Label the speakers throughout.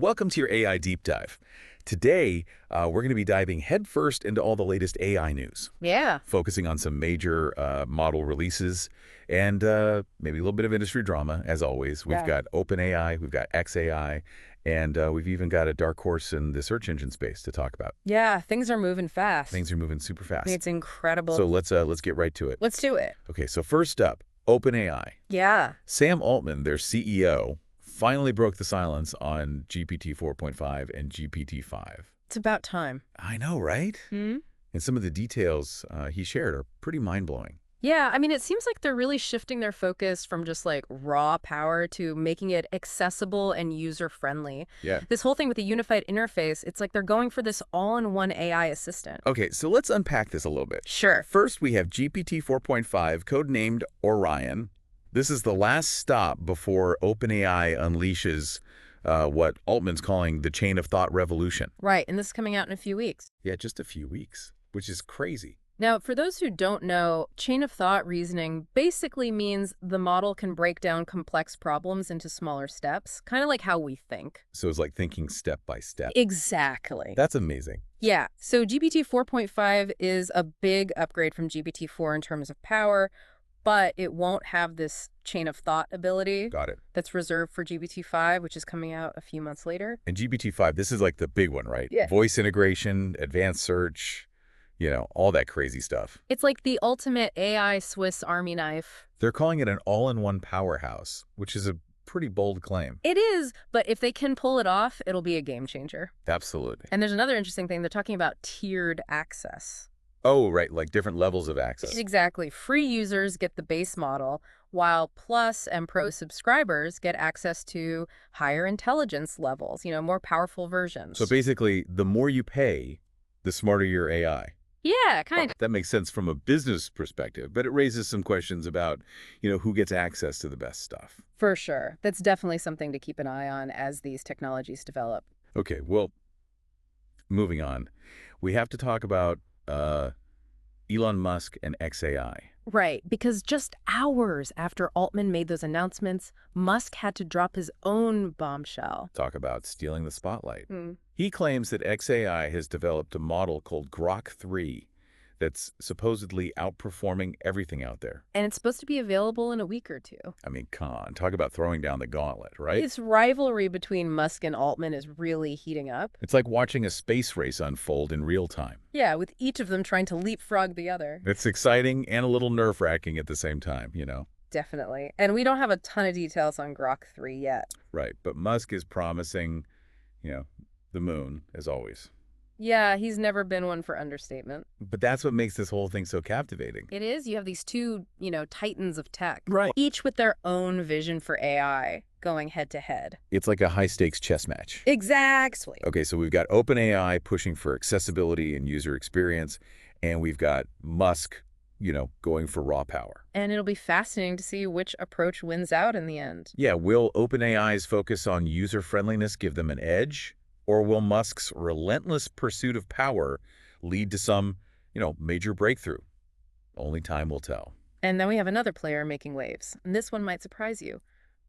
Speaker 1: Welcome to your AI Deep Dive. Today, we're going to be diving headfirst into all the latest AI news,
Speaker 2: Yeah.
Speaker 1: focusing on some major model releases and maybe a little bit of industry drama, as always. We've
Speaker 2: Yeah.
Speaker 1: got OpenAI, we've got XAI, and we've even got a dark horse in the search engine space to talk about.
Speaker 2: Yeah, things are moving fast.
Speaker 1: Things are moving super fast.
Speaker 2: It's incredible.
Speaker 1: So let's get right to it.
Speaker 2: Let's do it.
Speaker 1: Okay, so first up, OpenAI.
Speaker 2: Yeah.
Speaker 1: Sam Altman, their CEO, finally broke the silence on GPT-4.5 and GPT-5.
Speaker 2: It's about time.
Speaker 1: I know, right?
Speaker 2: Hmm?
Speaker 1: And some of the details he shared are pretty mind-blowing.
Speaker 2: Yeah, I mean, it seems like they're really shifting their focus from just like raw power to making it accessible and user-friendly.
Speaker 1: Yeah.
Speaker 2: This whole thing with the unified interface, it's like they're going for this all-in-one AI assistant.
Speaker 1: Okay, so let's unpack this a little bit.
Speaker 2: Sure.
Speaker 1: First, we have GPT-4.5, codenamed Orion. This is the last stop before OpenAI unleashes what Altman's calling the chain of thought revolution.
Speaker 2: Right, and this is coming out in a few weeks.
Speaker 1: Yeah, just a few weeks, which is crazy.
Speaker 2: Now, for those who don't know, chain of thought reasoning basically means the model can break down complex problems into smaller steps, kind of like how we think.
Speaker 1: So it's like thinking step by step.
Speaker 2: Exactly.
Speaker 1: That's amazing.
Speaker 2: Yeah, so GPT 4.5 is a big upgrade from GPT 4 in terms of power, but it won't have this chain of thought ability
Speaker 1: Got it.
Speaker 2: that's reserved for GPT 5, which is coming out a few months later.
Speaker 1: And GPT-5, this is like the big one, right?
Speaker 2: Yeah.
Speaker 1: Voice integration, advanced search, all that crazy stuff.
Speaker 2: It's like the ultimate AI Swiss Army knife.
Speaker 1: They're calling it an all-in-one powerhouse, which is a pretty bold claim.
Speaker 2: It is, but if they can pull it off, it'll be a game changer.
Speaker 1: Absolutely.
Speaker 2: And there's another interesting thing. They're talking about tiered access.
Speaker 1: Oh, right, like different levels of access.
Speaker 2: Exactly. Free users get the base model, while Plus and Pro subscribers get access to higher intelligence levels, more powerful versions.
Speaker 1: So basically, the more you pay, the smarter your AI.
Speaker 2: Yeah, kind of.
Speaker 1: That makes sense from a business perspective, but it raises some questions about, who gets access to the best stuff.
Speaker 2: For sure. That's definitely something to keep an eye on as these technologies develop.
Speaker 1: Okay, well, moving on. We have to talk about Elon Musk and XAI.
Speaker 2: Right, because just hours after Altman made those announcements, Musk had to drop his own bombshell.
Speaker 1: Talk about stealing the spotlight.
Speaker 2: Hmm.
Speaker 1: He claims that XAI has developed a model called Grok 3 that's supposedly outperforming everything out there.
Speaker 2: And it's supposed to be available in a week or two.
Speaker 1: I mean, come on, talk about throwing down the gauntlet, right?
Speaker 2: This rivalry between Musk and Altman is really heating up.
Speaker 1: It's like watching a space race unfold in real time.
Speaker 2: Yeah, with each of them trying to leapfrog the other.
Speaker 1: It's exciting and a little nerve-wracking at the same time,
Speaker 2: Definitely. And we don't have a ton of details on Grok 3 yet.
Speaker 1: Right, but Musk is promising, the moon, as always.
Speaker 2: Yeah, he's never been one for understatement.
Speaker 1: But that's what makes this whole thing so captivating.
Speaker 2: It is. You have these two, titans of tech.
Speaker 1: Right.
Speaker 2: Each with their own vision for AI going head to head.
Speaker 1: It's like a high-stakes chess match.
Speaker 2: Exactly.
Speaker 1: Okay, so we've got OpenAI pushing for accessibility and user experience, and we've got Musk, going for raw power.
Speaker 2: And it'll be fascinating to see which approach wins out in the end.
Speaker 1: Yeah, will OpenAI's focus on user-friendliness give them an edge? Or will Musk's relentless pursuit of power lead to some, major breakthrough? Only time will tell.
Speaker 2: And then we have another player making waves. And this one might surprise you.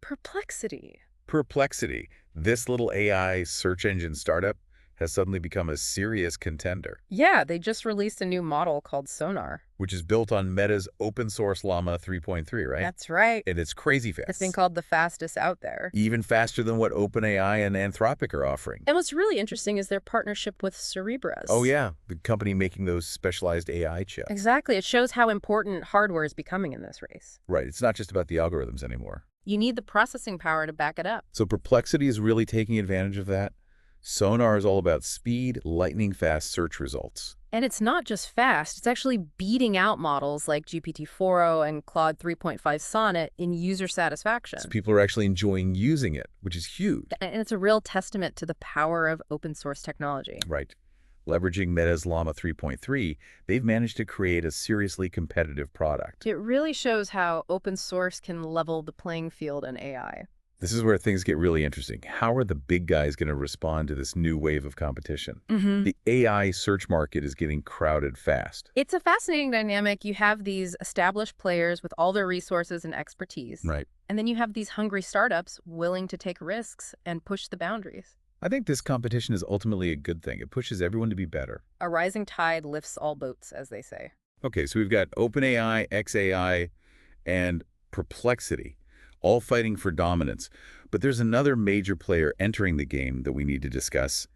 Speaker 2: Perplexity.
Speaker 1: Perplexity, this little AI search engine startup, has suddenly become a serious contender.
Speaker 2: Yeah, they just released a new model called Sonar.
Speaker 1: Which is built on Meta's open source Llama 3.3, right?
Speaker 2: That's right.
Speaker 1: And it's crazy fast.
Speaker 2: It's been called the fastest out there.
Speaker 1: Even faster than what OpenAI and Anthropic are offering.
Speaker 2: And what's really interesting is their partnership with Cerebras.
Speaker 1: Oh, yeah. The company making those specialized AI chips.
Speaker 2: Exactly. It shows how important hardware is becoming in this race.
Speaker 1: Right. It's not just about the algorithms anymore.
Speaker 2: You need the processing power to back it up.
Speaker 1: So Perplexity is really taking advantage of that. Sonar is all about speed, lightning-fast search results.
Speaker 2: And it's not just fast. It's actually beating out models like GPT-4.0 and Claude 3.5 Sonnet in user satisfaction.
Speaker 1: So people are actually enjoying using it, which is huge.
Speaker 2: And it's a real testament to the power of open source technology.
Speaker 1: Right. Leveraging Meta's Llama 3.3, they've managed to create a seriously competitive product.
Speaker 2: It really shows how open source can level the playing field in AI.
Speaker 1: This is where things get really interesting. How are the big guys going to respond to this new wave of competition? The AI search market is getting crowded fast.
Speaker 2: It's a fascinating dynamic. You have these established players with all their resources and expertise.
Speaker 1: Right.
Speaker 2: And then you have these hungry startups willing to take risks and push the boundaries.
Speaker 1: I think this competition is ultimately a good thing. It pushes everyone to be better.
Speaker 2: A rising tide lifts all boats, as they say.
Speaker 1: Okay, so we've got OpenAI, XAI, and Perplexity, all fighting for dominance. But there's another major player entering the game that we need to discuss,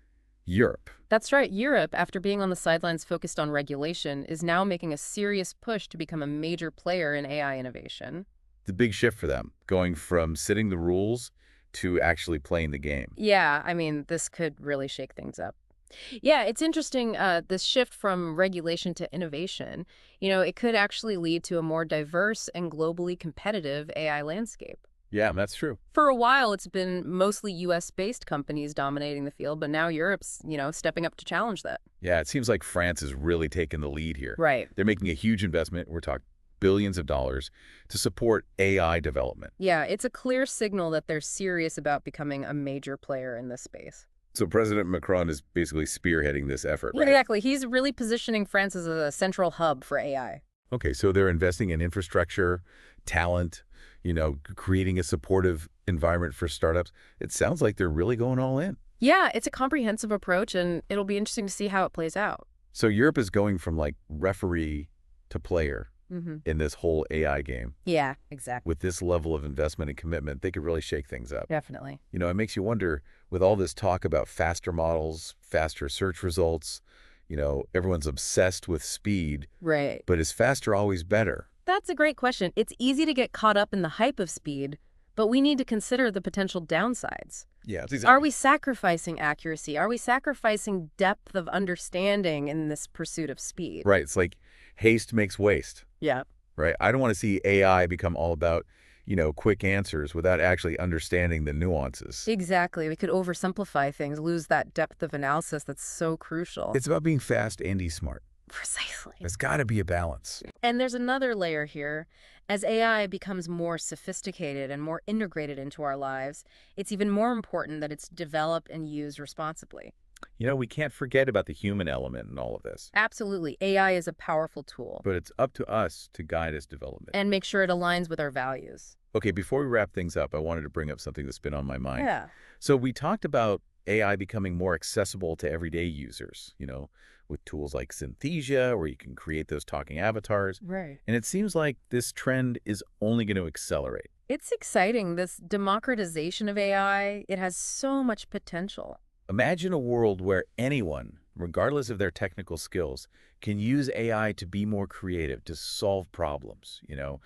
Speaker 1: Europe.
Speaker 2: That's right. Europe, after being on the sidelines focused on regulation, is now making a serious push to become a major player in AI innovation.
Speaker 1: The big shift for them, going from setting the rules to actually playing the game.
Speaker 2: Yeah, I mean, this could really shake things up. Yeah, it's interesting, this shift from regulation to innovation. It could actually lead to a more diverse and globally competitive AI landscape.
Speaker 1: Yeah, that's true.
Speaker 2: For a while, it's been mostly US-based companies dominating the field, but now Europe's, stepping up to challenge that.
Speaker 1: Yeah, it seems like France is really taking the lead here.
Speaker 2: Right.
Speaker 1: They're making a huge investment, we're talking billions of dollars, to support AI development.
Speaker 2: Yeah, it's a clear signal that they're serious about becoming a major player in this space.
Speaker 1: So President Macron is basically spearheading this effort,
Speaker 2: Yeah,
Speaker 1: right?
Speaker 2: exactly. He's really positioning France as a central hub for AI.
Speaker 1: Okay, so they're investing in infrastructure, talent, creating a supportive environment for startups. It sounds like they're really going all in.
Speaker 2: Yeah, it's a comprehensive approach, and it'll be interesting to see how it plays out.
Speaker 1: So Europe is going from like referee to player
Speaker 2: Mm-hmm.
Speaker 1: in this whole AI game.
Speaker 2: Yeah, exactly.
Speaker 1: With this level of investment and commitment, they could really shake things up.
Speaker 2: Definitely.
Speaker 1: It makes you wonder, with all this talk about faster models, faster search results, everyone's obsessed with speed,
Speaker 2: Right.
Speaker 1: but is faster always better?
Speaker 2: That's a great question. It's easy to get caught up in the hype of speed, but we need to consider the potential downsides.
Speaker 1: Yeah, it's
Speaker 2: Are
Speaker 1: exactly.
Speaker 2: we sacrificing accuracy? Are we sacrificing depth of understanding in this pursuit of speed?
Speaker 1: Right, it's like haste makes waste,
Speaker 2: Yeah.
Speaker 1: right? I don't want to see AI become all about, quick answers without actually understanding the nuances.
Speaker 2: Exactly. We could oversimplify things, lose that depth of analysis that's so crucial.
Speaker 1: It's about being fast and smart.
Speaker 2: Precisely.
Speaker 1: There's got to be a balance.
Speaker 2: And there's another layer here. As AI becomes more sophisticated and more integrated into our lives, it's even more important that it's developed and used responsibly.
Speaker 1: We can't forget about the human element in all of this,
Speaker 2: Absolutely. AI is a powerful tool.
Speaker 1: but it's up to us to guide its development.
Speaker 2: And make sure it aligns with our values.
Speaker 1: Okay, before we wrap things up, I wanted to bring up something that's been on my mind.
Speaker 2: Yeah.
Speaker 1: So we talked about AI becoming more accessible to everyday users, with tools like Synthesia, where you can create those talking avatars.
Speaker 2: Right.
Speaker 1: And it seems like this trend is only going to accelerate.
Speaker 2: It's exciting, this democratization of AI. It has so much potential.
Speaker 1: Imagine a world where anyone, regardless of their technical skills, can use AI to be more creative, to solve problems.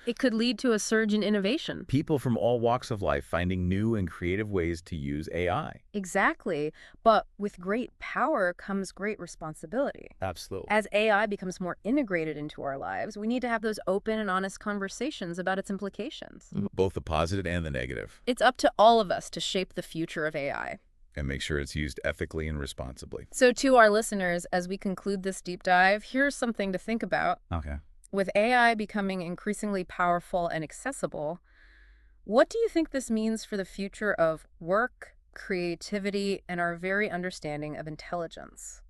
Speaker 2: It could lead to a surge in innovation.
Speaker 1: People from all walks of life finding new and creative ways to use AI.
Speaker 2: Exactly. But with great power comes great responsibility.
Speaker 1: Absolutely.
Speaker 2: As AI becomes more integrated into our lives, we need to have those open and honest conversations about its implications.
Speaker 1: Both the positive and the negative,
Speaker 2: It's up to all of us to shape the future of AI.
Speaker 1: and make sure it's used ethically and responsibly.
Speaker 2: So to our listeners, as we conclude this deep dive, here's something to think about.
Speaker 1: Okay.
Speaker 2: With AI becoming increasingly powerful and accessible, what do you think this means for the future of work, creativity, and our very understanding of intelligence?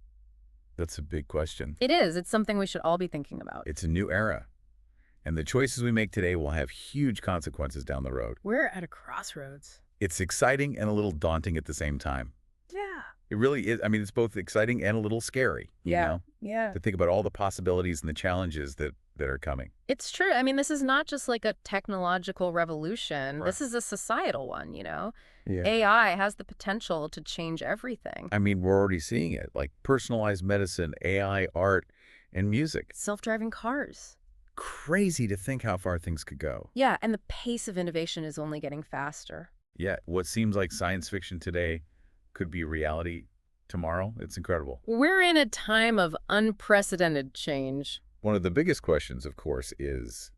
Speaker 1: That's a big question.
Speaker 2: It is. It's something we should all be thinking about.
Speaker 1: It's a new era, and the choices we make today will have huge consequences down the road.
Speaker 2: We're at a crossroads.
Speaker 1: It's exciting and a little daunting at the same time.
Speaker 2: Yeah.
Speaker 1: It really is. I mean, it's both exciting and a little scary,
Speaker 2: Yeah.
Speaker 1: to think about all the possibilities and the challenges that are coming.
Speaker 2: It's true. I mean, this is not just like a technological revolution.
Speaker 1: Right.
Speaker 2: This is a societal one,
Speaker 1: Yeah.
Speaker 2: AI has the potential to change everything.
Speaker 1: I mean, we're already seeing it, like personalized medicine, AI, art, and music.
Speaker 2: Self-driving cars.
Speaker 1: Crazy to think how far things could go.
Speaker 2: Yeah, and the pace of innovation is only getting faster.
Speaker 1: Yeah, what seems like science fiction today could be reality tomorrow. It's incredible.
Speaker 2: We're in a time of unprecedented change.
Speaker 1: One of the biggest questions, of course, is,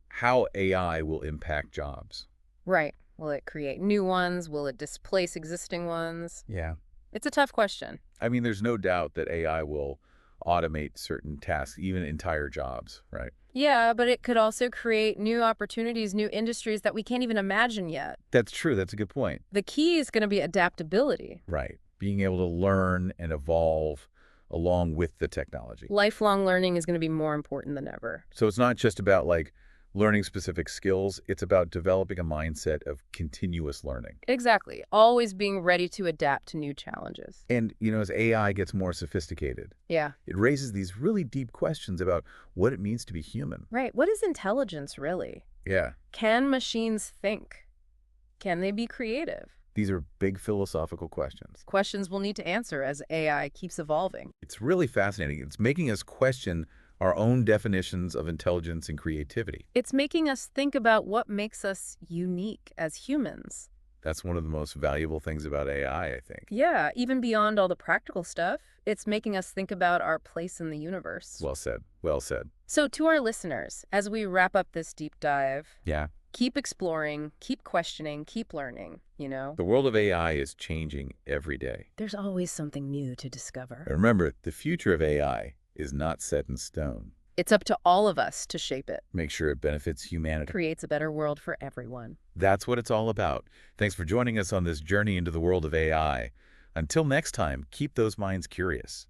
Speaker 1: how AI will impact jobs.
Speaker 2: Right. Will it create new ones? Will it displace existing ones?
Speaker 1: Yeah.
Speaker 2: It's a tough question.
Speaker 1: I mean, there's no doubt that AI will automate certain tasks, even entire jobs, right?
Speaker 2: Yeah, but it could also create new opportunities, new industries that we can't even imagine yet.
Speaker 1: That's true. That's a good point.
Speaker 2: The key is going to be adaptability.
Speaker 1: Right. Being able to learn and evolve along with the technology.
Speaker 2: Lifelong learning is going to be more important than ever.
Speaker 1: So it's not just about like learning specific skills. It's about developing a mindset of continuous learning.
Speaker 2: Exactly. Always being ready to adapt to new challenges.
Speaker 1: And, as AI gets more sophisticated,
Speaker 2: Yeah.
Speaker 1: it raises these really deep questions about what it means to be human.
Speaker 2: Right. What is intelligence really?
Speaker 1: Yeah,
Speaker 2: Can machines think? Can they be creative?
Speaker 1: these are big philosophical questions.
Speaker 2: Questions we'll need to answer as AI keeps evolving.
Speaker 1: It's really fascinating. It's making us question our own definitions of intelligence and creativity.
Speaker 2: It's making us think about what makes us unique as humans.
Speaker 1: That's one of the most valuable things about AI, I think.
Speaker 2: Yeah, even beyond all the practical stuff, it's making us think about our place in the universe.
Speaker 1: Well said. Well said.
Speaker 2: So, to our listeners, as we wrap up this deep dive,
Speaker 1: Yeah.
Speaker 2: keep exploring, keep questioning, keep learning.
Speaker 1: The world of AI is changing every day.
Speaker 2: There's always something new to discover.
Speaker 1: And remember, the future of AI is not set in stone.
Speaker 2: It's up to all of us to shape it.
Speaker 1: Make sure it benefits humanity.
Speaker 2: Creates a better world for everyone.
Speaker 1: That's what it's all about. Thanks for joining us on this journey into the world of AI. Until next time, keep those minds curious.